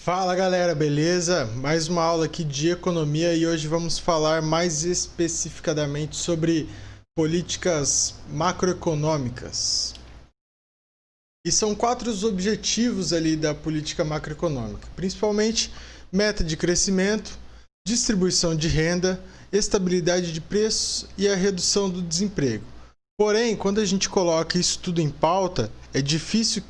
Fala galera, beleza? Mais uma aula aqui de economia e hoje vamos falar mais especificadamente sobre políticas macroeconômicas. E são quatro os objetivos ali da política macroeconômica, principalmente meta de crescimento, distribuição de renda, estabilidade de preços e a redução do desemprego. Porém, quando a gente coloca isso tudo em pauta, é difícil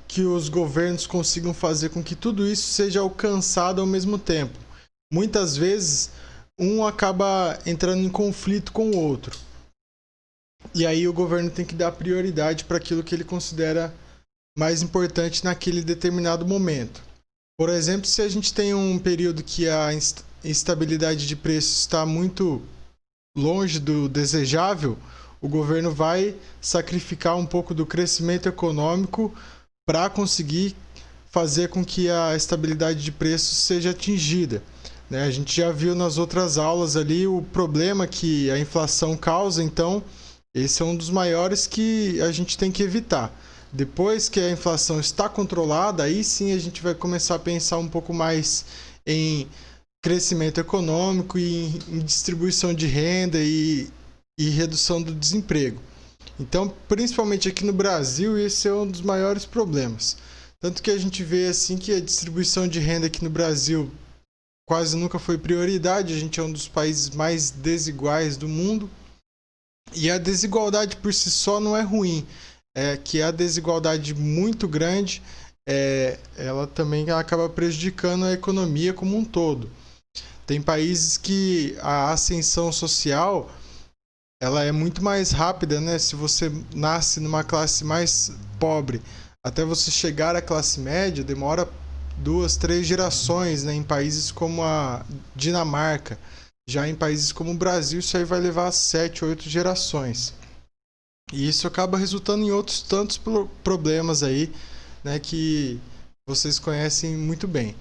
que os governos consigam fazer com que tudo isso seja alcançado ao mesmo tempo. Muitas vezes, um acaba entrando em conflito com o outro. E aí o governo tem que dar prioridade para aquilo que ele considera mais importante naquele determinado momento. Por exemplo, se a gente tem um período que a instabilidade de preços está muito longe do desejável, o governo vai sacrificar um pouco do crescimento econômico para conseguir fazer com que a estabilidade de preços seja atingida. A gente já viu nas outras aulas ali o problema que a inflação causa, então esse é um dos maiores que a gente tem que evitar. Depois que a inflação está controlada, aí sim a gente vai começar a pensar um pouco mais em crescimento econômico e em distribuição de renda e redução do desemprego. Então, principalmente aqui no Brasil, esse é um dos maiores problemas. Tanto que a gente vê assim que a distribuição de renda aqui no Brasil quase nunca foi prioridade. A gente é um dos países mais desiguais do mundo. E a desigualdade por si só não é ruim. É que a desigualdade muito grande, ela também acaba prejudicando a economia como um todo. Tem países que a ascensão social ela é muito mais rápida, né? Se você nasce numa classe mais pobre, até você chegar à classe média, demora 2, 3 gerações, né? Em países como a Dinamarca. Já em países como o Brasil, isso aí vai levar 7, 8 gerações. E isso acaba resultando em outros tantos problemas aí, né? Que vocês conhecem muito bem.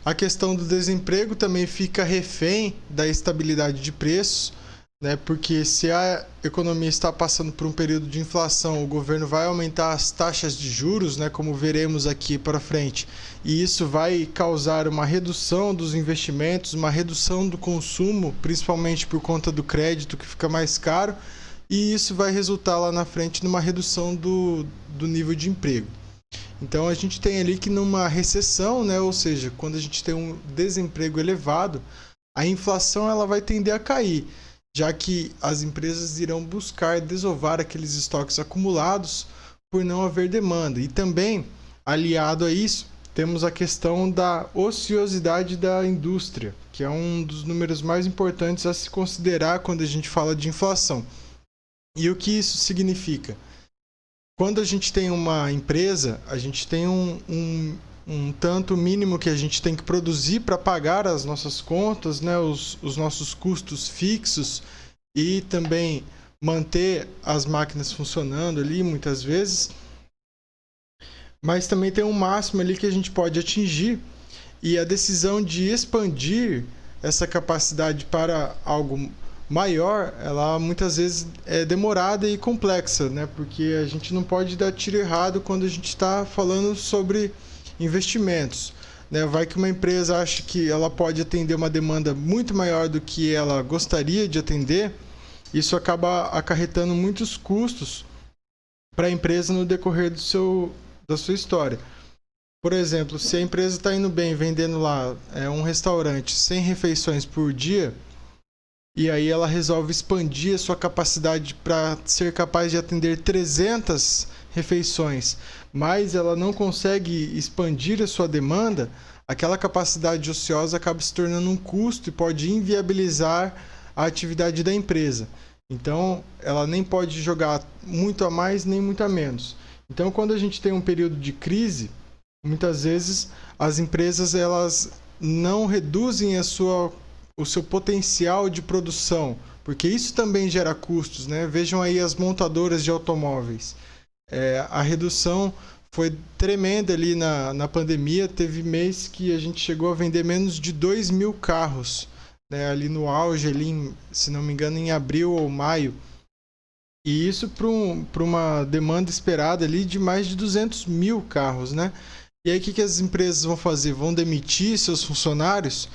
A questão do desemprego também fica refém da estabilidade de preços, né? Porque se a economia está passando por um período de inflação, o governo vai aumentar as taxas de juros, né? Como veremos aqui para frente, e isso vai causar uma redução dos investimentos, uma redução do consumo, principalmente por conta do crédito que fica mais caro, e isso vai resultar lá na frente numa redução do nível de emprego. Então a gente tem ali que numa recessão, né? Ou seja, quando a gente tem um desemprego elevado, a inflação ela vai tender a cair, já que as empresas irão buscar desovar aqueles estoques acumulados por não haver demanda. E também, aliado a isso, temos a questão da ociosidade da indústria, que é um dos números mais importantes a se considerar quando a gente fala de inflação. E o que isso significa? Quando a gente tem uma empresa, a gente tem um tanto mínimo que a gente tem que produzir para pagar as nossas contas, né, os nossos custos fixos e também manter as máquinas funcionando ali muitas vezes. Mas também tem um máximo ali que a gente pode atingir, e a decisão de expandir essa capacidade para algo maior, ela muitas vezes é demorada e complexa, né? Porque a gente não pode dar tiro errado quando a gente está falando sobre investimentos, né? Vai que uma empresa acha que ela pode atender uma demanda muito maior do que ela gostaria de atender, isso acaba acarretando muitos custos para a empresa no decorrer da sua história. Por exemplo, se a empresa está indo bem, vendendo lá um restaurante 100 refeições por dia, e aí ela resolve expandir a sua capacidade para ser capaz de atender 300 refeições, mas ela não consegue expandir a sua demanda, aquela capacidade ociosa acaba se tornando um custo e pode inviabilizar a atividade da empresa. Então, ela nem pode jogar muito a mais nem muito a menos. Então, quando a gente tem um período de crise, muitas vezes as empresas elas não reduzem o seu potencial de produção, porque isso também gera custos, né? Vejam aí as montadoras de automóveis. A redução foi tremenda ali na pandemia. Teve mês que a gente chegou a vender menos de 2.000 carros, né? Ali no auge, ali, se não me engano, em abril ou maio. E isso para uma demanda esperada ali de mais de 200.000 carros, né? E aí o que as empresas vão fazer? Vão demitir seus funcionários?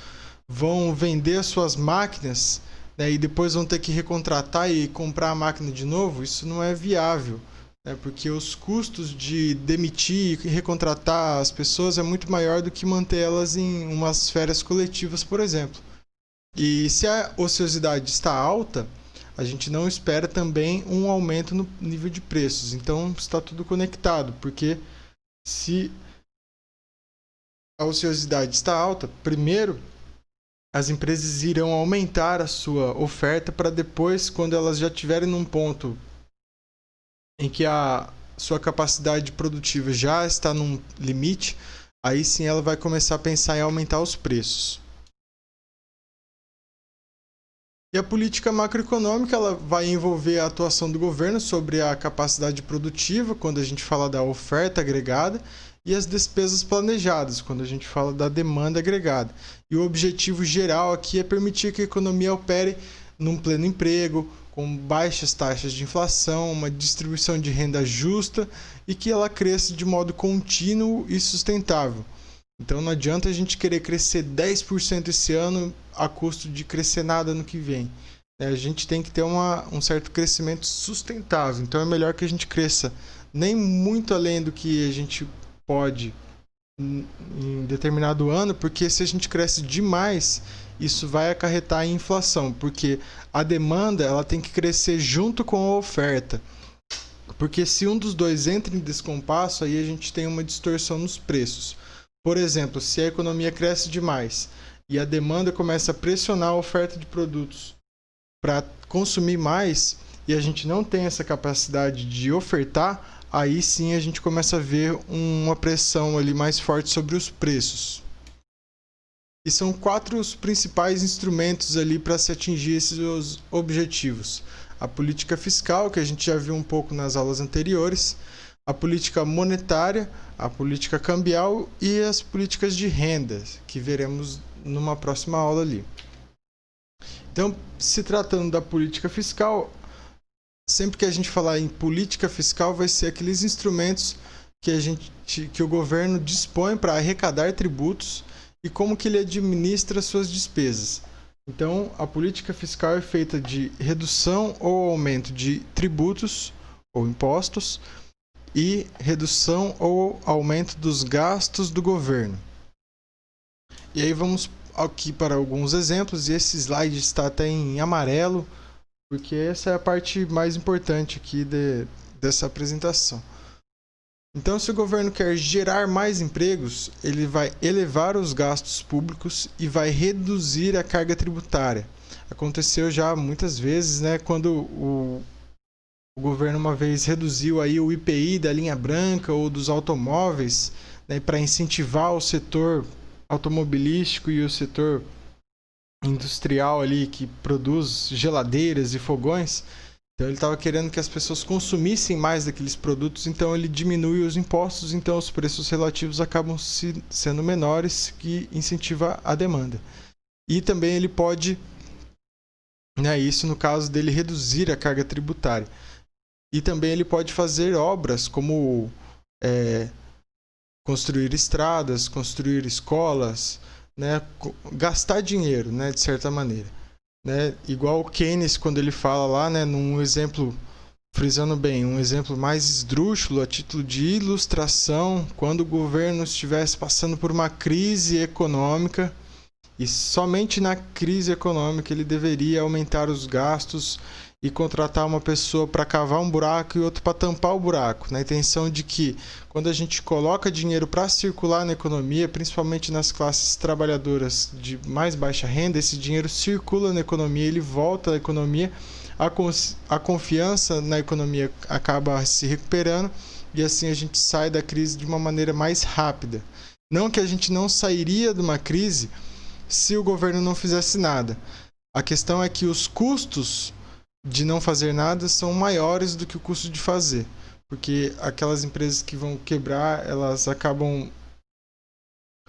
Vão vender as suas máquinas, né, e depois vão ter que recontratar e comprar a máquina de novo? Isso não é viável, né, porque os custos de demitir e recontratar as pessoas é muito maior do que mantê-las em umas férias coletivas, por exemplo. E se a ociosidade está alta, a gente não espera também um aumento no nível de preços. Então está tudo conectado, porque se a ociosidade está alta, primeiro as empresas irão aumentar a sua oferta para depois, quando elas já estiverem num ponto em que a sua capacidade produtiva já está num limite, aí sim ela vai começar a pensar em aumentar os preços. E a política macroeconômica ela vai envolver a atuação do governo sobre a capacidade produtiva, quando a gente fala da oferta agregada, e as despesas planejadas, quando a gente fala da demanda agregada. E o objetivo geral aqui é permitir que a economia opere num pleno emprego, com baixas taxas de inflação, uma distribuição de renda justa e que ela cresça de modo contínuo e sustentável. Então não adianta a gente querer crescer 10% esse ano a custo de crescer nada ano que vem. A gente tem que ter um certo crescimento sustentável. Então é melhor que a gente cresça nem muito além do que a gente pode em determinado ano, porque se a gente cresce demais, isso vai acarretar em inflação, porque a demanda ela tem que crescer junto com a oferta. Porque se um dos dois entra em descompasso, aí a gente tem uma distorção nos preços. Por exemplo, se a economia cresce demais e a demanda começa a pressionar a oferta de produtos para consumir mais e a gente não tem essa capacidade de ofertar, aí sim a gente começa a ver uma pressão ali mais forte sobre os preços. E são 4 os principais instrumentos ali para se atingir esses objetivos. A política fiscal, que a gente já viu um pouco nas aulas anteriores, a política monetária, a política cambial e as políticas de renda, que veremos numa próxima aula ali. Então, se tratando da política fiscal, sempre que a gente falar em política fiscal, vai ser aqueles instrumentos que o governo dispõe para arrecadar tributos e como que ele administra suas despesas. Então, a política fiscal é feita de redução ou aumento de tributos ou impostos e redução ou aumento dos gastos do governo. E aí vamos aqui para alguns exemplos, e esse slide está até em amarelo, porque essa é a parte mais importante aqui dessa apresentação. Então, se o governo quer gerar mais empregos, ele vai elevar os gastos públicos e vai reduzir a carga tributária. Aconteceu já muitas vezes, né, quando o governo uma vez reduziu aí o IPI da linha branca ou dos automóveis, né, para incentivar o setor automobilístico e o setor industrial ali que produz geladeiras e fogões. Então ele estava querendo que as pessoas consumissem mais daqueles produtos, então ele diminui os impostos, então os preços relativos acabam sendo menores, que incentiva a demanda. E também ele pode, né, isso no caso dele reduzir a carga tributária. E também ele pode fazer obras como construir estradas, construir escolas, né, gastar dinheiro, né, de certa maneira. Né, igual o Keynes, quando ele fala lá, né, num exemplo, frisando bem, um exemplo mais esdrúxulo, a título de ilustração, quando o governo estivesse passando por uma crise econômica, e somente na crise econômica ele deveria aumentar os gastos e contratar uma pessoa para cavar um buraco e outro para tampar o buraco, na intenção de que, quando a gente coloca dinheiro para circular na economia, principalmente nas classes trabalhadoras de mais baixa renda, esse dinheiro circula na economia, ele volta à economia, a confiança na economia acaba se recuperando e assim a gente sai da crise de uma maneira mais rápida. Não que a gente não sairia de uma crise se o governo não fizesse nada. A questão é que os custos de não fazer nada são maiores do que o custo de fazer, porque aquelas empresas que vão quebrar, elas acabam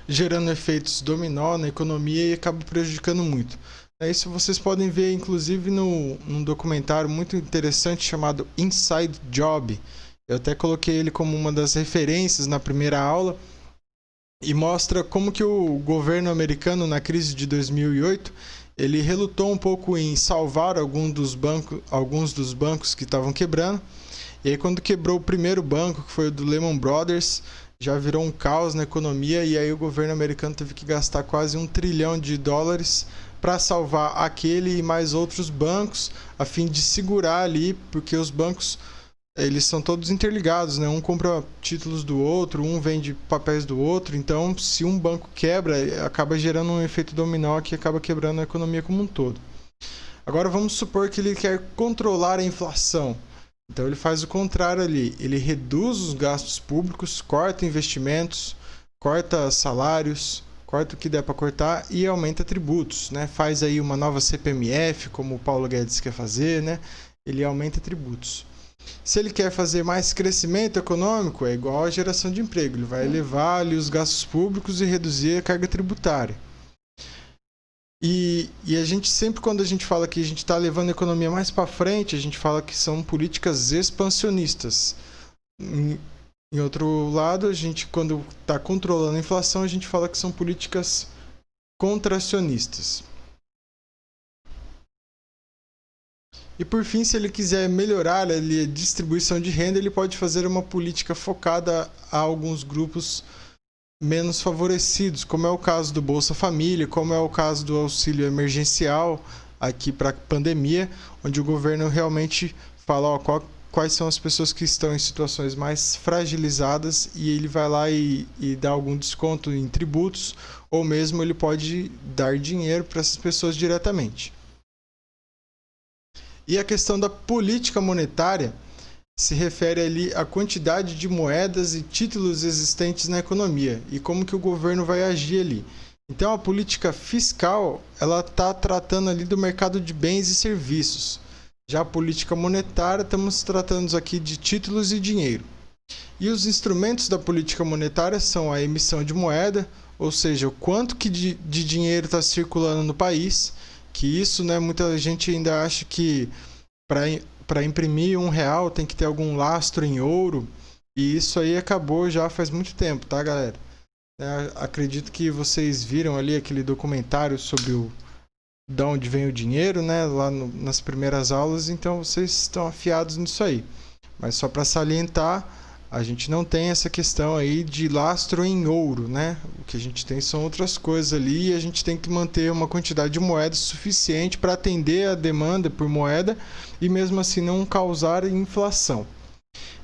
gerando efeitos dominó na economia e acabam prejudicando muito. Isso vocês podem ver inclusive num documentário muito interessante chamado Inside Job. Eu até coloquei ele como uma das referências na primeira aula, e mostra como que o governo americano, na crise de 2008, ele relutou um pouco em salvar alguns dos bancos que estavam quebrando. E aí, quando quebrou o primeiro banco, que foi o do Lehman Brothers, já virou um caos na economia, e aí o governo americano teve que gastar quase $1 trilhão para salvar aquele e mais outros bancos, a fim de segurar ali, porque os bancos, eles são todos interligados, né? Um compra títulos do outro, um vende papéis do outro. Então, se um banco quebra, acaba gerando um efeito dominó que acaba quebrando a economia como um todo. Agora, vamos supor que ele quer controlar a inflação. Então, ele faz o contrário ali. Ele reduz os gastos públicos, corta investimentos, corta salários, corta o que der para cortar e aumenta tributos, né? Faz aí uma nova CPMF, como o Paulo Guedes quer fazer, né? Ele aumenta tributos. Se ele quer fazer mais crescimento econômico, é igual a geração de emprego. Ele vai elevar ali os gastos públicos e reduzir a carga tributária. E a gente sempre, quando a gente fala que a gente está levando a economia mais para frente, a gente fala que são políticas expansionistas. Em outro lado, a gente, quando está controlando a inflação, a gente fala que são políticas contracionistas. E por fim, se ele quiser melhorar a distribuição de renda, ele pode fazer uma política focada a alguns grupos menos favorecidos, como é o caso do Bolsa Família, como é o caso do auxílio emergencial aqui para a pandemia, onde o governo realmente fala, ó, quais são as pessoas que estão em situações mais fragilizadas, e ele vai lá e dá algum desconto em tributos, ou mesmo ele pode dar dinheiro para essas pessoas diretamente. E a questão da política monetária se refere ali à quantidade de moedas e títulos existentes na economia e como que o governo vai agir ali. Então, a política fiscal, ela está tratando ali do mercado de bens e serviços. Já a política monetária, estamos tratando aqui de títulos e dinheiro. E os instrumentos da política monetária são a emissão de moeda, ou seja, o quanto que de dinheiro está circulando no país, que isso, né, muita gente ainda acha que para imprimir R$1 tem que ter algum lastro em ouro, e isso aí acabou já faz muito tempo, tá, galera? Acredito que vocês viram ali aquele documentário sobre de onde vem o dinheiro, né, lá nas primeiras aulas, então vocês estão afiados nisso aí. Mas só para salientar, a gente não tem essa questão aí de lastro em ouro, né? O que a gente tem são outras coisas ali, e a gente tem que manter uma quantidade de moeda suficiente para atender a demanda por moeda e mesmo assim não causar inflação.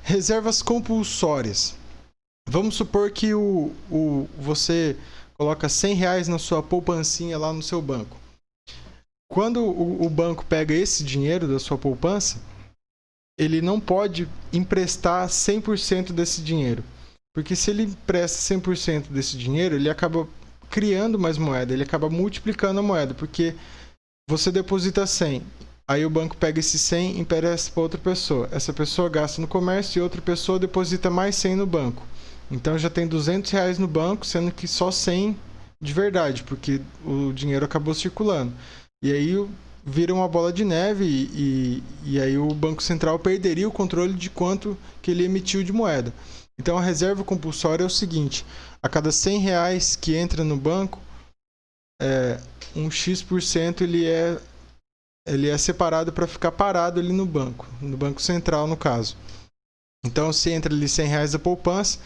Reservas compulsórias. Vamos supor que você coloca R$100 na sua poupancinha lá no seu banco. Quando o banco pega esse dinheiro da sua poupança, ele não pode emprestar 100% desse dinheiro. Porque se ele empresta 100% desse dinheiro, ele acaba criando mais moeda, ele acaba multiplicando a moeda, porque você deposita 100, aí o banco pega esse 100 e empresta para outra pessoa. Essa pessoa gasta no comércio e outra pessoa deposita mais 100 no banco. Então já tem R$200 no banco, sendo que só 100 de verdade, porque o dinheiro acabou circulando. E aí vira uma bola de neve e aí o Banco Central perderia o controle de quanto que ele emitiu de moeda. Então a reserva compulsória é o seguinte: a cada R$100 que entra no banco, um X% ele é separado para ficar parado ali no Banco Central no caso. Então se entra ali R$100 da poupança,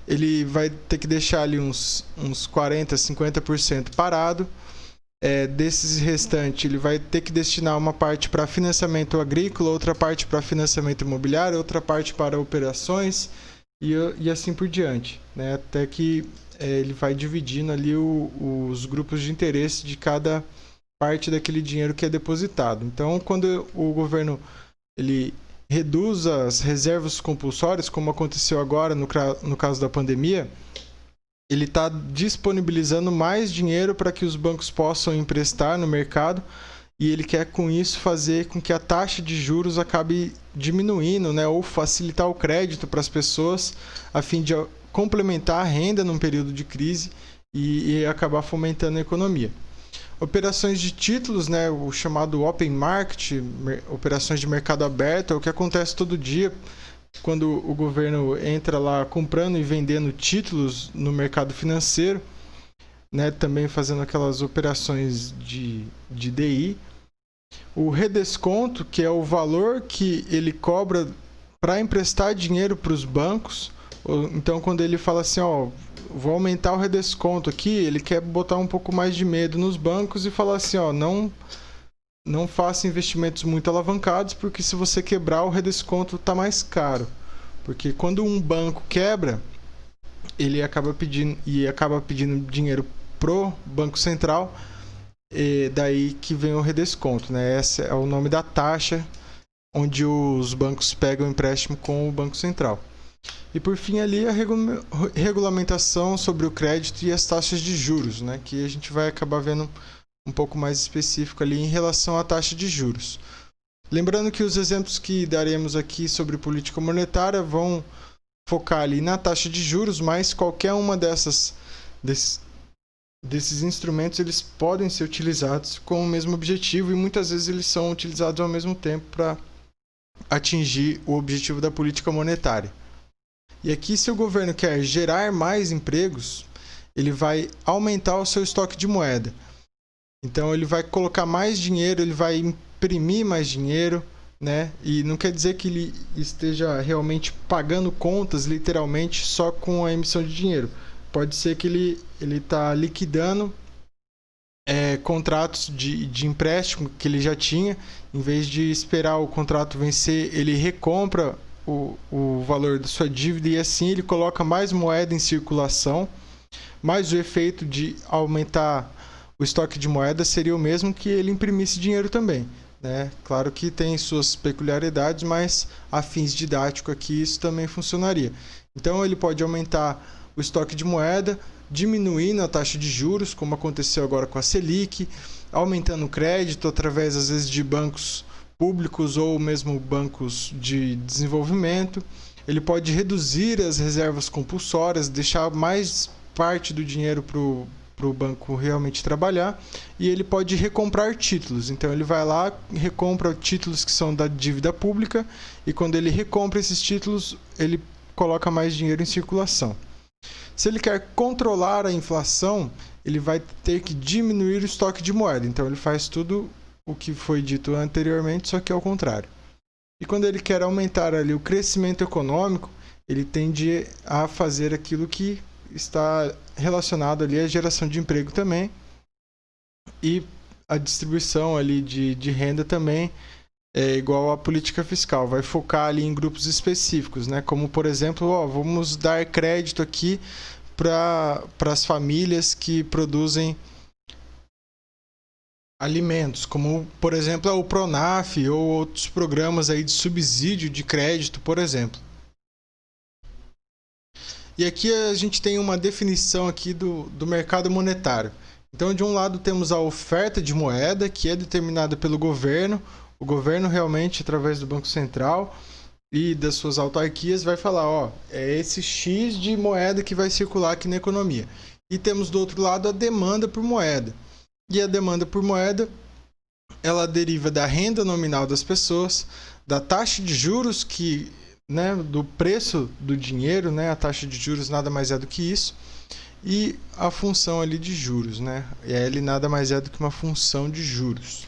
ele vai ter que deixar ali uns 40%, 50% parado. Desses restantes, ele vai ter que destinar uma parte para financiamento agrícola, outra parte para financiamento imobiliário, outra parte para operações e assim por diante, né? Até que ele vai dividindo ali os grupos de interesse de cada parte daquele dinheiro que é depositado. Então, quando o governo ele reduz as reservas compulsórias, como aconteceu agora no caso da pandemia, ele está disponibilizando mais dinheiro para que os bancos possam emprestar no mercado, e ele quer com isso fazer com que a taxa de juros acabe diminuindo, né, ou facilitar o crédito para as pessoas a fim de complementar a renda num período de crise e acabar fomentando a economia. Operações de títulos, né, o chamado open market, operações de mercado aberto, é o que acontece todo dia. quando o governo entra lá comprando e vendendo títulos no mercado financeiro, né, também fazendo aquelas operações de DI. O redesconto, que é o valor que ele cobra para emprestar dinheiro para os bancos. Então, quando ele fala assim, ó, vou aumentar o redesconto aqui, ele quer botar um pouco mais de medo nos bancos e falar assim, ó, não faça investimentos muito alavancados, porque se você quebrar, o redesconto está mais caro. Porque quando um banco quebra, ele acaba pedindo dinheiro pro Banco Central, e daí que vem o redesconto, né? Esse é o nome da taxa onde os bancos pegam empréstimo com o Banco Central. E por fim ali a regulamentação sobre o crédito e as taxas de juros, né? Que a gente vai acabar vendo um pouco mais específico ali em relação à taxa de juros. Lembrando que os exemplos que daremos aqui sobre política monetária vão focar ali na taxa de juros, mas qualquer uma desses instrumentos eles podem ser utilizados com o mesmo objetivo e muitas vezes eles são utilizados ao mesmo tempo para atingir o objetivo da política monetária. E aqui, se o governo quer gerar mais empregos, ele vai aumentar o seu estoque de moeda. Então ele vai colocar mais dinheiro, ele vai imprimir mais dinheiro, né? E não quer dizer que ele esteja realmente pagando contas, literalmente, só com a emissão de dinheiro. Pode ser que ele está liquidando contratos de empréstimo que ele já tinha. Em vez de esperar o contrato vencer, ele recompra o valor da sua dívida e assim ele coloca mais moeda em circulação. Mas o efeito de aumentar o estoque de moeda seria o mesmo que ele imprimisse dinheiro também, né? Claro que tem suas peculiaridades, mas a fins didáticos aqui isso também funcionaria. Então ele pode aumentar o estoque de moeda, diminuindo a taxa de juros, como aconteceu agora com a Selic, aumentando o crédito através, às vezes, de bancos públicos ou mesmo bancos de desenvolvimento. Ele pode reduzir as reservas compulsórias, deixar mais parte do dinheiro para o banco realmente trabalhar, e ele pode recomprar títulos. Então ele vai lá, recompra títulos que são da dívida pública, e quando ele recompra esses títulos, ele coloca mais dinheiro em circulação. Se ele quer controlar a inflação, ele vai ter que diminuir o estoque de moeda. Então ele faz tudo o que foi dito anteriormente, só que ao contrário. E quando ele quer aumentar ali o crescimento econômico, ele tende a fazer aquilo que está relacionado ali à geração de emprego também, e a distribuição ali de renda também é igual à política fiscal, vai focar ali em grupos específicos, né? Como por exemplo, vamos dar crédito aqui para as famílias que produzem alimentos, como por exemplo o Pronaf ou outros programas aí de subsídio de crédito, por exemplo. E aqui a gente tem uma definição aqui do mercado monetário. Então, de um lado temos a oferta de moeda, que é determinada pelo governo. O governo realmente, através do Banco Central e das suas autarquias, vai falar, é esse X de moeda que vai circular aqui na economia. E temos do outro lado a demanda por moeda. E a demanda por moeda, ela deriva da renda nominal das pessoas, da taxa de juros que... né, do preço do dinheiro, né, a taxa de juros nada mais é do que isso, e a função ali de juros, né, ele nada mais é do que uma função de juros.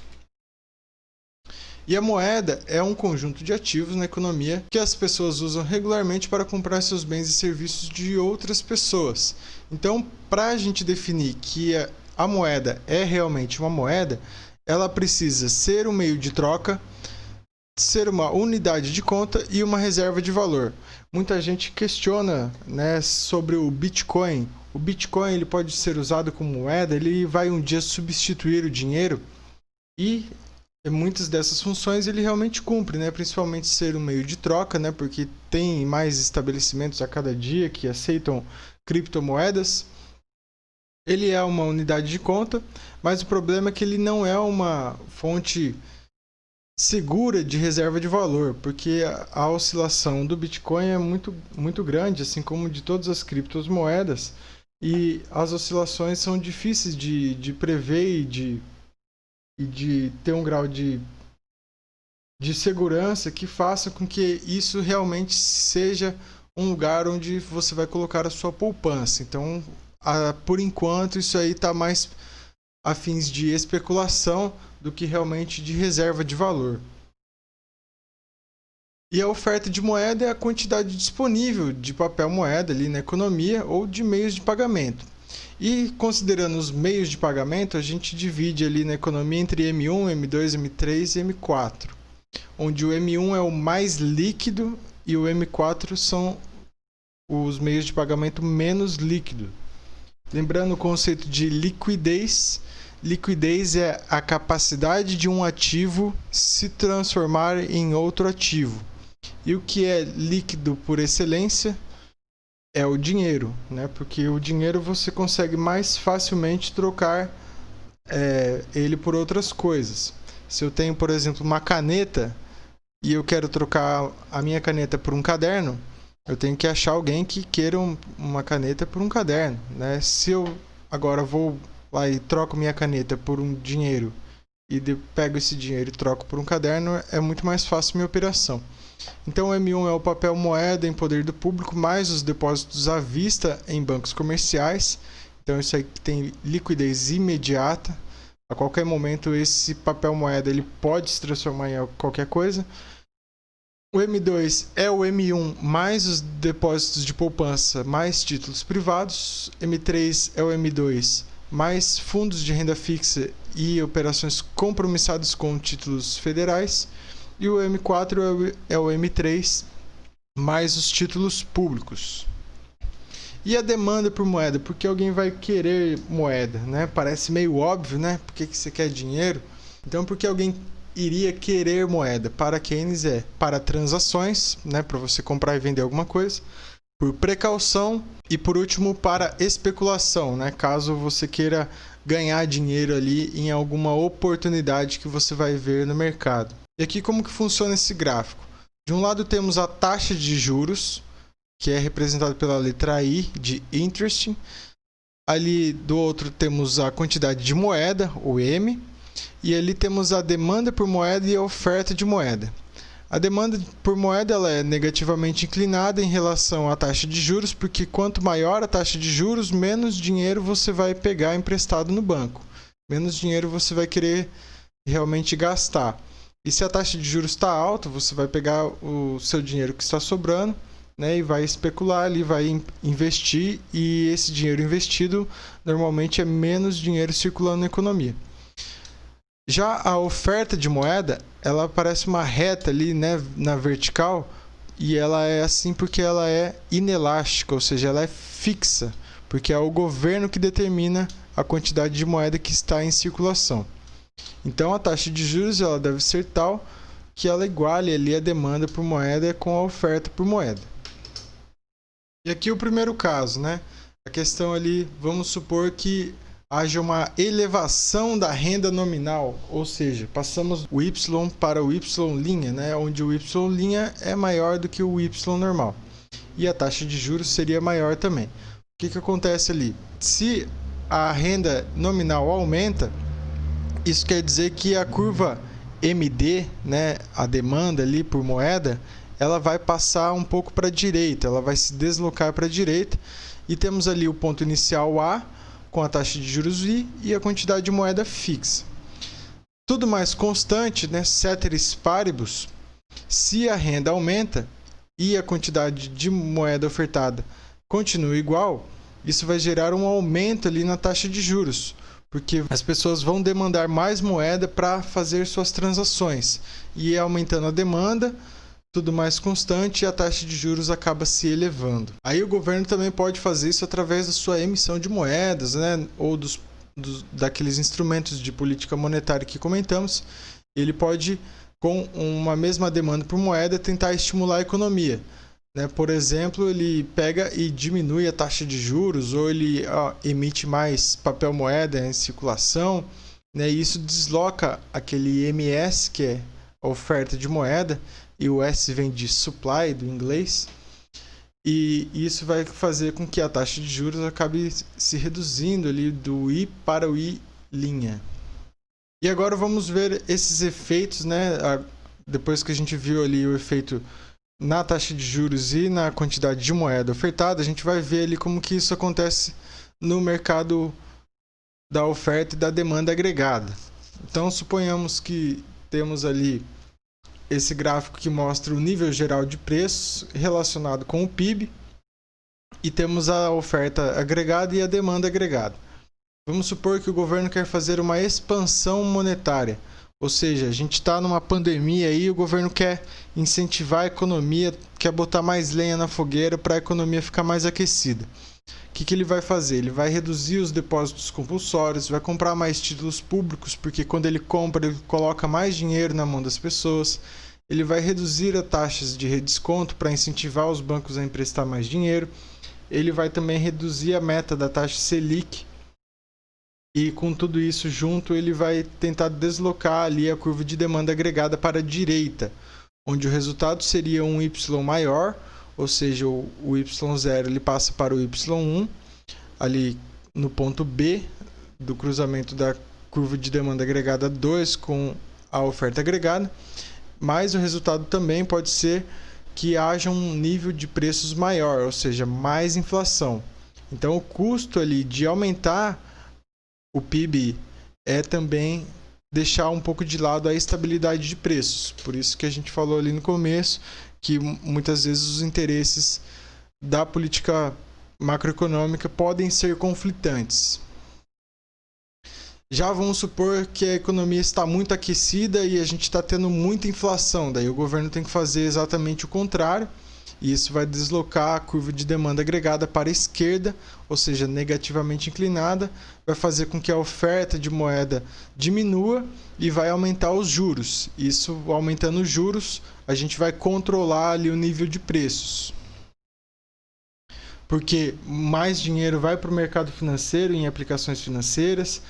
E a moeda é um conjunto de ativos na economia que as pessoas usam regularmente para comprar seus bens e serviços de outras pessoas. Então, para a gente definir que a moeda é realmente uma moeda, ela precisa ser um meio de troca, ser uma unidade de conta e uma reserva de valor. Muita gente questiona, né, sobre o Bitcoin. O Bitcoin ele pode ser usado como moeda, ele vai um dia substituir o dinheiro, e muitas dessas funções ele realmente cumpre, né, principalmente ser um meio de troca, né, porque tem mais estabelecimentos a cada dia que aceitam criptomoedas. Ele é uma unidade de conta, mas o problema é que ele não é uma fonte segura de reserva de valor, porque a oscilação do Bitcoin é muito grande, assim como de todas as criptomoedas, e as oscilações são difíceis de prever e de ter um grau de de segurança que façam com que isso realmente seja um lugar onde você vai colocar a sua poupança. Então, por enquanto, isso aí está mais a fins de especulação do que realmente de reserva de valor. E a oferta de moeda é a quantidade disponível de papel moeda ali na economia ou de meios de pagamento. E considerando os meios de pagamento, a gente divide ali na economia entre M1, M2, M3 e M4, onde o M1 é o mais líquido e o M4 são os meios de pagamento menos líquidos. Lembrando o conceito de liquidez. Liquidez é a capacidade de um ativo se transformar em outro ativo. E o que é líquido por excelência é o dinheiro, né? Porque o dinheiro você consegue mais facilmente trocar ele por outras coisas. Se eu tenho, por exemplo, uma caneta e eu quero trocar a minha caneta por um caderno, eu tenho que achar alguém que queira uma caneta por um caderno, né? Se eu agora vou lá e troco minha caneta por um dinheiro e pego esse dinheiro e troco por um caderno, é muito mais fácil minha operação. Então, o M1 é o papel moeda em poder do público, mais os depósitos à vista em bancos comerciais. Então, isso aí tem liquidez imediata. A qualquer momento, esse papel moeda ele pode se transformar em qualquer coisa. O M2 é o M1 mais os depósitos de poupança, mais títulos privados. M3 é o M2 mais fundos de renda fixa e operações compromissadas com títulos federais. E o M4 é o M3 mais os títulos públicos. E a demanda por moeda? Porque alguém vai querer moeda, né? Parece meio óbvio, né? Por que você quer dinheiro? Então, porque alguém iria querer moeda? Para Keynes é para transações, né? Para você comprar e vender alguma coisa. Por precaução e, por último, para especulação, né? Caso você queira ganhar dinheiro ali em alguma oportunidade que você vai ver no mercado. E aqui como que funciona esse gráfico? De um lado temos a taxa de juros, que é representada pela letra I de interest. Ali do outro temos a quantidade de moeda, o M. E ali temos a demanda por moeda e a oferta de moeda. A demanda por moeda ela é negativamente inclinada em relação à taxa de juros, porque quanto maior a taxa de juros, menos dinheiro você vai pegar emprestado no banco. Menos dinheiro você vai querer realmente gastar. E se a taxa de juros está alta, você vai pegar o seu dinheiro que está sobrando, né, e vai especular ali, vai investir, e esse dinheiro investido normalmente é menos dinheiro circulando na economia. Já a oferta de moeda, ela parece uma reta ali, né, na vertical, e ela é assim porque ela é inelástica, ou seja, ela é fixa, porque é o governo que determina a quantidade de moeda que está em circulação. Então a taxa de juros ela deve ser tal que ela iguale ali a demanda por moeda com a oferta por moeda. E aqui o primeiro caso, né? A questão ali, vamos supor que haja uma elevação da renda nominal, ou seja, passamos o Y para o Y', né? Onde o Y' é maior do que o Y normal. E a taxa de juros seria maior também. O que acontece ali? Se a renda nominal aumenta, isso quer dizer que a curva MD, né, a demanda ali por moeda, ela vai passar um pouco para a direita, ela vai se deslocar para a direita, e temos ali o ponto inicial A, com a taxa de juros I e a quantidade de moeda fixa. Tudo mais constante, né, ceteris paribus, se a renda aumenta e a quantidade de moeda ofertada continua igual, isso vai gerar um aumento ali na taxa de juros, porque as pessoas vão demandar mais moeda para fazer suas transações. E aumentando a demanda, tudo mais constante, e a taxa de juros acaba se elevando. Aí o governo também pode fazer isso através da sua emissão de moedas, né? Ou daqueles instrumentos de política monetária que comentamos. Ele pode, com uma mesma demanda por moeda, tentar estimular a economia. Né? Por exemplo, ele pega e diminui a taxa de juros, ou ele emite mais papel moeda em circulação, né? E isso desloca aquele MS, que é a oferta de moeda, e o S vem de supply, do inglês, e isso vai fazer com que a taxa de juros acabe se reduzindo ali do I para o I'. E agora vamos ver esses efeitos, né? depois que a gente viu ali o efeito na taxa de juros e na quantidade de moeda ofertada, a gente vai ver ali como que isso acontece no mercado da oferta e da demanda agregada. Então, suponhamos que temos ali esse gráfico que mostra o nível geral de preços relacionado com o PIB e temos a oferta agregada e a demanda agregada. Vamos supor que o governo quer fazer uma expansão monetária, ou seja, a gente está numa pandemia e o governo quer incentivar a economia, quer botar mais lenha na fogueira para a economia ficar mais aquecida. O que ele vai fazer? Ele vai reduzir os depósitos compulsórios, vai comprar mais títulos públicos, porque quando ele compra, ele coloca mais dinheiro na mão das pessoas. Ele vai reduzir as taxas de redesconto para incentivar os bancos a emprestar mais dinheiro. Ele vai também reduzir a meta da taxa Selic. E com tudo isso junto, ele vai tentar deslocar ali a curva de demanda agregada para a direita, onde o resultado seria um Y maior, ou seja, o Y0 ele passa para o Y1, ali no ponto B do cruzamento da curva de demanda agregada 2 com a oferta agregada, mas o resultado também pode ser que haja um nível de preços maior, ou seja, mais inflação. Então o custo ali de aumentar o PIB é também deixar um pouco de lado a estabilidade de preços. Por isso que a gente falou ali no começo que muitas vezes os interesses da política macroeconômica podem ser conflitantes. Já vamos supor que a economia está muito aquecida e a gente está tendo muita inflação. Daí o governo tem que fazer exatamente o contrário. E isso vai deslocar a curva de demanda agregada para a esquerda, ou seja, negativamente inclinada, vai fazer com que a oferta de moeda diminua e vai aumentar os juros. Isso, aumentando os juros, a gente vai controlar ali o nível de preços. Porque mais dinheiro vai para o mercado financeiro, em aplicações financeiras,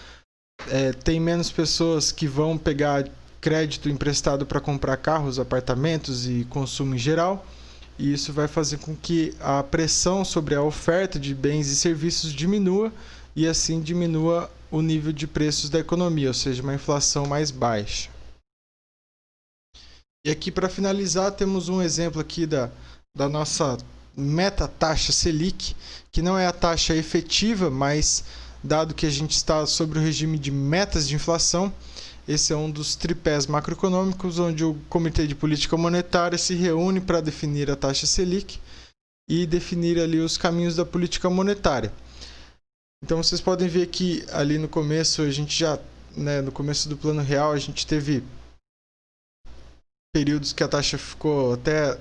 tem menos pessoas que vão pegar crédito emprestado para comprar carros, apartamentos e consumo em geral. E isso vai fazer com que a pressão sobre a oferta de bens e serviços diminua e assim diminua o nível de preços da economia, ou seja, uma inflação mais baixa. E aqui para finalizar temos um exemplo aqui da nossa meta taxa Selic, que não é a taxa efetiva, mas dado que a gente está sobre o regime de metas de inflação, esse é um dos tripés macroeconômicos onde o Comitê de Política Monetária se reúne para definir a taxa Selic e definir ali os caminhos da política monetária. Então vocês podem ver que ali no começo, a gente já, no começo do Plano Real, a gente teve períodos que a taxa ficou até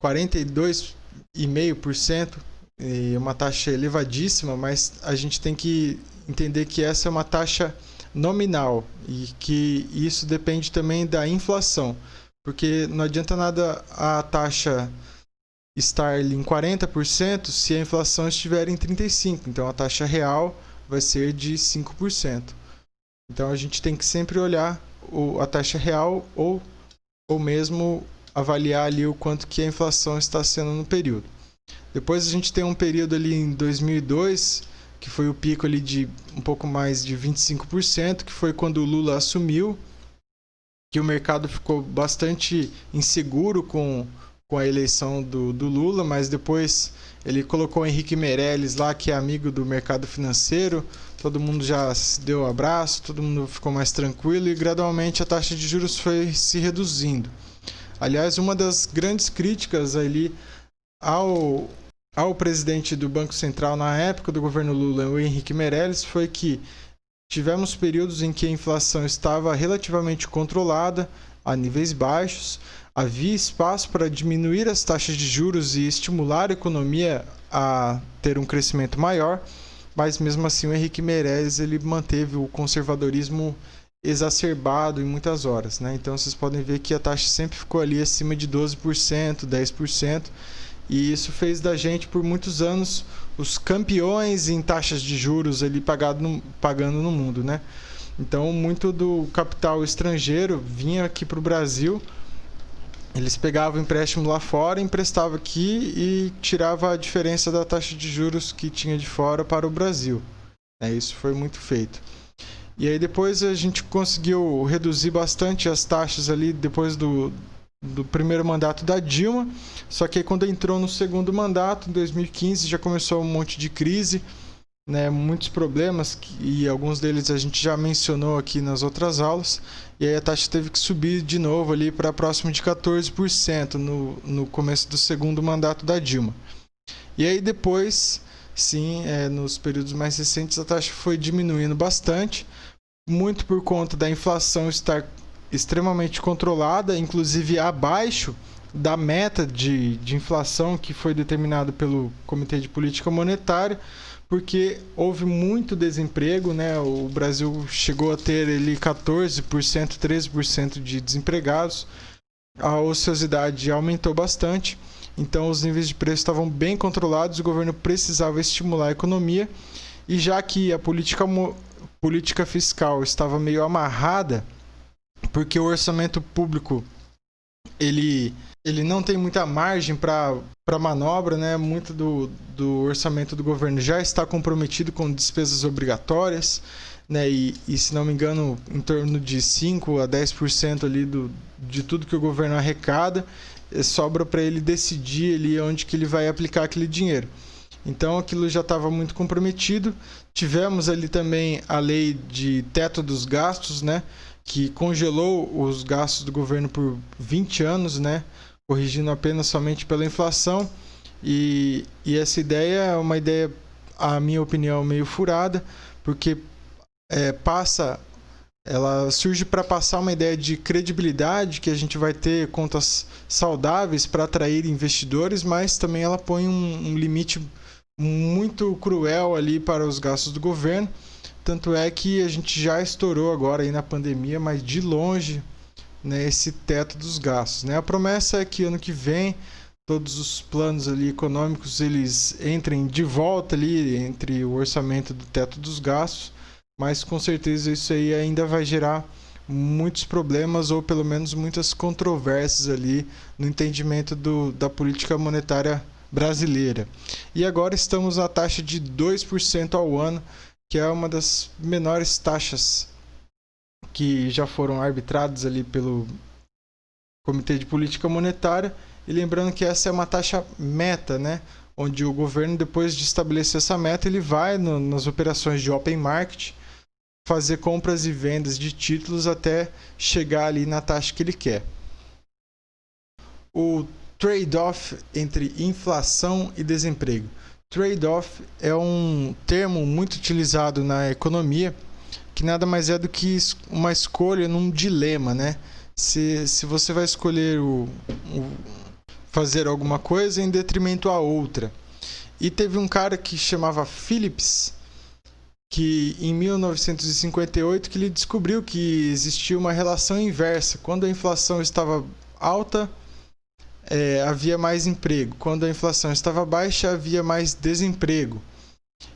42,5%, e uma taxa elevadíssima, mas a gente tem que entender que essa é uma taxa nominal e que isso depende também da inflação, porque não adianta nada a taxa estar em 40% se a inflação estiver em 35%, então a taxa real vai ser de 5%. Então a gente tem que sempre olhar a taxa real ou mesmo avaliar ali o quanto que a inflação está sendo no período. Depois a gente tem um período ali em 2002, que foi o pico ali de um pouco mais de 25%, que foi quando o Lula assumiu, que o mercado ficou bastante inseguro com a eleição do Lula, mas depois ele colocou o Henrique Meirelles lá, que é amigo do mercado financeiro, todo mundo já se deu um abraço, todo mundo ficou mais tranquilo e gradualmente a taxa de juros foi se reduzindo. Aliás, uma das grandes críticas ali ao presidente do Banco Central na época do governo Lula, o Henrique Meirelles, foi que tivemos períodos em que a inflação estava relativamente controlada, a níveis baixos, havia espaço para diminuir as taxas de juros e estimular a economia a ter um crescimento maior, mas mesmo assim o Henrique Meirelles ele manteve o conservadorismo exacerbado em muitas horas, né? Então vocês podem ver que a taxa sempre ficou ali acima de 12%, 10%, e isso fez da gente por muitos anos os campeões em taxas de juros ali pagando no mundo, né? Então muito do capital estrangeiro vinha aqui para o Brasil, eles pegavam empréstimo lá fora, emprestavam aqui e tirava a diferença da taxa de juros que tinha de fora para o Brasil. Isso foi muito feito. E aí depois a gente conseguiu reduzir bastante as taxas ali depois do primeiro mandato da Dilma. Só que aí quando entrou no segundo mandato, em 2015, já começou um monte de crise, né, muitos problemas, e alguns deles a gente já mencionou aqui nas outras aulas. E aí a taxa teve que subir de novo ali para próximo de 14% no começo do segundo mandato da Dilma. E aí depois, sim, nos períodos mais recentes, a taxa foi diminuindo bastante, muito por conta da inflação estar extremamente controlada, inclusive abaixo da meta de inflação que foi determinada pelo Comitê de Política Monetária, porque houve muito desemprego, né? O Brasil chegou a ter ali 14%, 13% de desempregados, a ociosidade aumentou bastante, então os níveis de preço estavam bem controlados, o governo precisava estimular a economia, e já que a política fiscal estava meio amarrada, porque o orçamento público ele não tem muita margem para manobra, né? Muito do orçamento do governo já está comprometido com despesas obrigatórias, né? E se não me engano, em torno de 5 a 10% ali de tudo que o governo arrecada, sobra para ele decidir ali onde que ele vai aplicar aquele dinheiro. Então aquilo já estava muito comprometido. Tivemos ali também a lei de teto dos gastos, né? Que congelou os gastos do governo por 20 anos, né? Corrigindo apenas somente pela inflação. E essa ideia é uma ideia, a minha opinião, meio furada, porque ela surge para passar uma ideia de credibilidade, que a gente vai ter contas saudáveis para atrair investidores, mas também ela põe um limite muito cruel ali para os gastos do governo. Tanto é que a gente já estourou agora aí na pandemia, mas de longe, né, esse teto dos gastos, né? A promessa é que ano que vem todos os planos ali econômicos eles entrem de volta ali entre o orçamento do teto dos gastos, mas com certeza isso aí ainda vai gerar muitos problemas, ou pelo menos muitas controvérsias ali no entendimento da política monetária brasileira. E agora estamos na taxa de 2% ao ano, que é uma das menores taxas que já foram arbitradas ali pelo Comitê de Política Monetária. E lembrando que essa é uma taxa meta, né? Onde o governo, depois de estabelecer essa meta, ele vai nas operações de open market fazer compras e vendas de títulos até chegar ali na taxa que ele quer. O trade-off entre inflação e desemprego. Trade-off é um termo muito utilizado na economia, que nada mais é do que uma escolha num dilema, né? Se você vai escolher fazer alguma coisa em detrimento a outra. E teve um cara que chamava Phillips, que em 1958 que ele descobriu que existia uma relação inversa. Quando a inflação estava alta, havia mais emprego. Quando a inflação estava baixa, havia mais desemprego.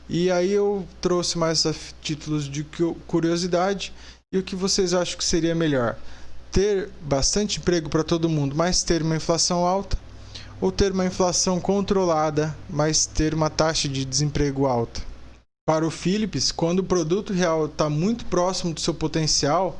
E aí eu trouxe mais a títulos de curiosidade. E o que vocês acham que seria melhor? Ter bastante emprego para todo mundo, mas ter uma inflação alta? Ou ter uma inflação controlada, mas ter uma taxa de desemprego alta? Para o Phillips, quando o produto real está muito próximo do seu potencial,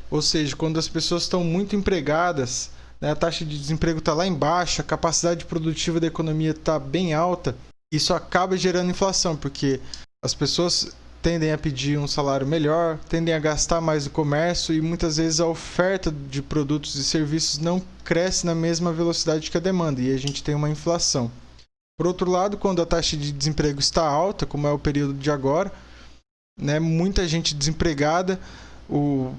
ou seja, quando as pessoas estão muito empregadas, né, a taxa de desemprego está lá embaixo, a capacidade produtiva da economia está bem alta, isso acaba gerando inflação, porque as pessoas tendem a pedir um salário melhor, tendem a gastar mais no comércio e muitas vezes a oferta de produtos e serviços não cresce na mesma velocidade que a demanda, e a gente tem uma inflação. Por outro lado, quando a taxa de desemprego está alta, como é o período de agora, né, muita gente desempregada,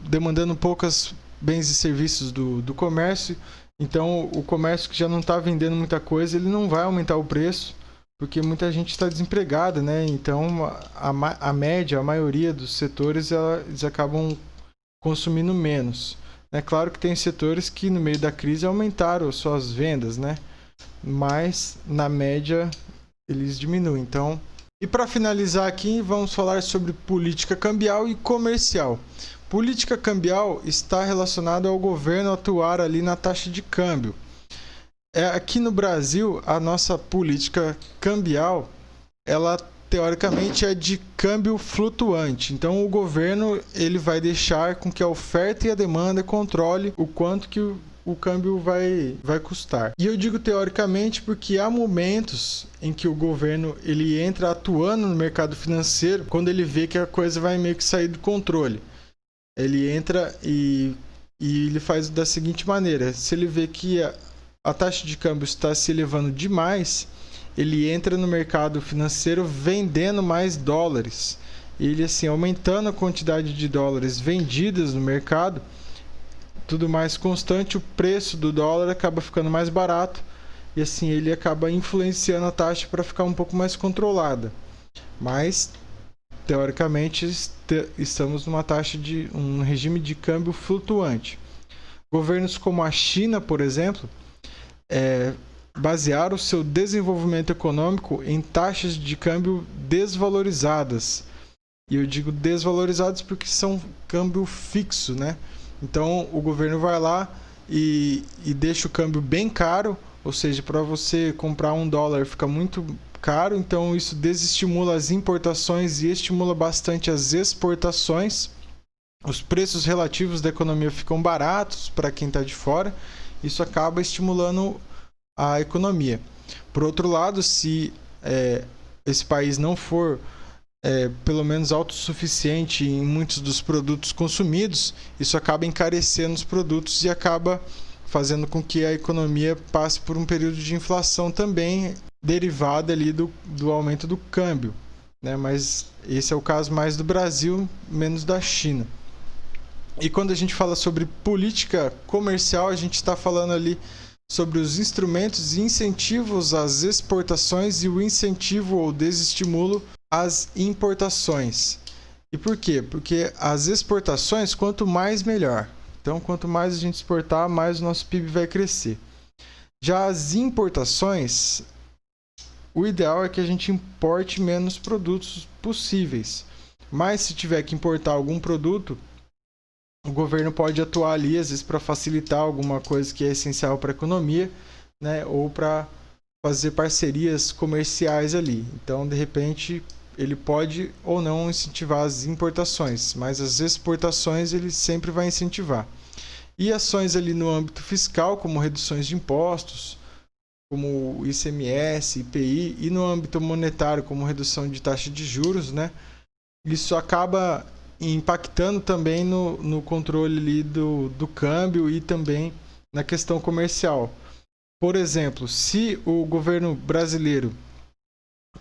demandando poucos bens e serviços do comércio, então o comércio que já não está vendendo muita coisa, ele não vai aumentar o preço, porque muita gente está desempregada, né? Então a média, a maioria dos setores, eles acabam consumindo menos. É claro que tem setores que no meio da crise aumentaram suas vendas, né? Mas na média eles diminuem. Então, e para finalizar aqui, vamos falar sobre política cambial e comercial. Política cambial está relacionada ao governo atuar ali na taxa de câmbio. Aqui no Brasil, a nossa política cambial, ela teoricamente é de câmbio flutuante. Então o governo ele vai deixar com que a oferta e a demanda controle o quanto que o câmbio vai custar. E eu digo teoricamente porque há momentos em que o governo ele entra atuando no mercado financeiro quando ele vê que a coisa vai meio que sair do controle. Ele entra e ele faz da seguinte maneira: se ele vê que a taxa de câmbio está se elevando demais, ele entra no mercado financeiro vendendo mais dólares. Ele assim, aumentando a quantidade de dólares vendidas no mercado, tudo mais constante, o preço do dólar acaba ficando mais barato e assim ele acaba influenciando a taxa para ficar um pouco mais controlada. Mas teoricamente estamos numa taxa de um regime de câmbio flutuante. Governos como a China, por exemplo, basearam o seu desenvolvimento econômico em taxas de câmbio desvalorizadas. E eu digo desvalorizadas porque são câmbio fixo, né? Então o governo vai lá e deixa o câmbio bem caro, ou seja, para você comprar $1 fica muito caro, então isso desestimula as importações e estimula bastante as exportações. Os preços relativos da economia ficam baratos para quem está de fora, isso acaba estimulando a economia. Por outro lado, se esse país não for pelo menos autossuficiente em muitos dos produtos consumidos, isso acaba encarecendo os produtos e acaba fazendo com que a economia passe por um período de inflação também derivada ali do aumento do câmbio, né? Mas esse é o caso mais do Brasil, menos da China. E quando a gente fala sobre política comercial, a gente está falando ali sobre os instrumentos e incentivos às exportações e o incentivo ou desestimulo às importações. E por quê? Porque as exportações, quanto mais melhor. Então, quanto mais a gente exportar, mais o nosso PIB vai crescer. Já as importações, o ideal é que a gente importe menos produtos possíveis. Mas se tiver que importar algum produto, o governo pode atuar ali, às vezes, para facilitar alguma coisa que é essencial para a economia, né? Ou para fazer parcerias comerciais ali. Então, de repente, ele pode ou não incentivar as importações, mas as exportações ele sempre vai incentivar. E ações ali no âmbito fiscal, como reduções de impostos, como ICMS, IPI, e no âmbito monetário, como redução de taxa de juros, né? Isso acaba impactando também no controle ali do câmbio e também na questão comercial. Por exemplo, se o governo brasileiro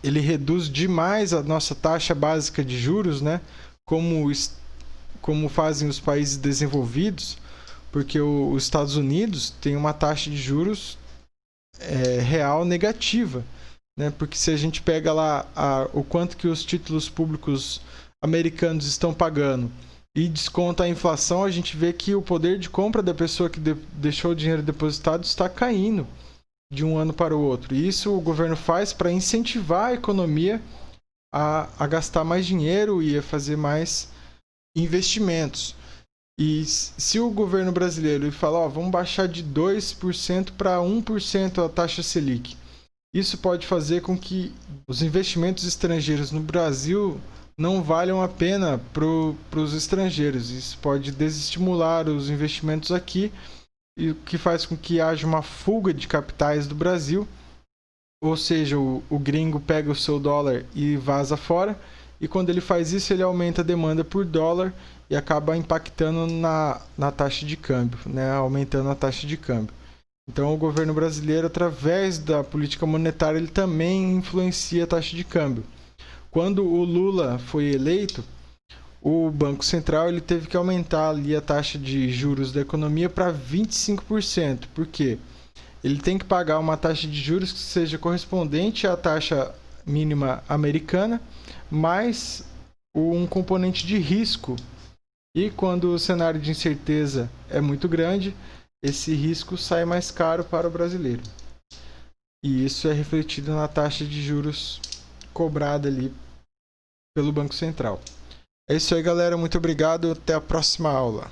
ele reduz demais a nossa taxa básica de juros, né? Como fazem os países desenvolvidos, porque os Estados Unidos tem uma taxa de juros real negativa, né? Porque se a gente pega lá o quanto que os títulos públicos americanos estão pagando e desconta a inflação, a gente vê que o poder de compra da pessoa que deixou o dinheiro depositado está caindo de um ano para o outro. E isso o governo faz para incentivar a economia a gastar mais dinheiro e a fazer mais investimentos. E se o governo brasileiro falar, vamos baixar de 2% para 1% a taxa Selic, isso pode fazer com que os investimentos estrangeiros no Brasil não valham a pena para os estrangeiros. Isso pode desestimular os investimentos aqui, e o que faz com que haja uma fuga de capitais do Brasil, ou seja, o gringo pega o seu dólar e vaza fora, e quando ele faz isso, ele aumenta a demanda por dólar e acaba impactando na taxa de câmbio, né? Aumentando a taxa de câmbio. Então, o governo brasileiro, através da política monetária, ele também influencia a taxa de câmbio. Quando o Lula foi eleito, o Banco Central ele teve que aumentar ali a taxa de juros da economia para 25%. Por quê? Ele tem que pagar uma taxa de juros que seja correspondente à taxa mínima americana, mais um componente de risco. E quando o cenário de incerteza é muito grande, esse risco sai mais caro para o brasileiro. E isso é refletido na taxa de juros cobrada ali pelo Banco Central. É isso aí, galera. Muito obrigado. Até a próxima aula.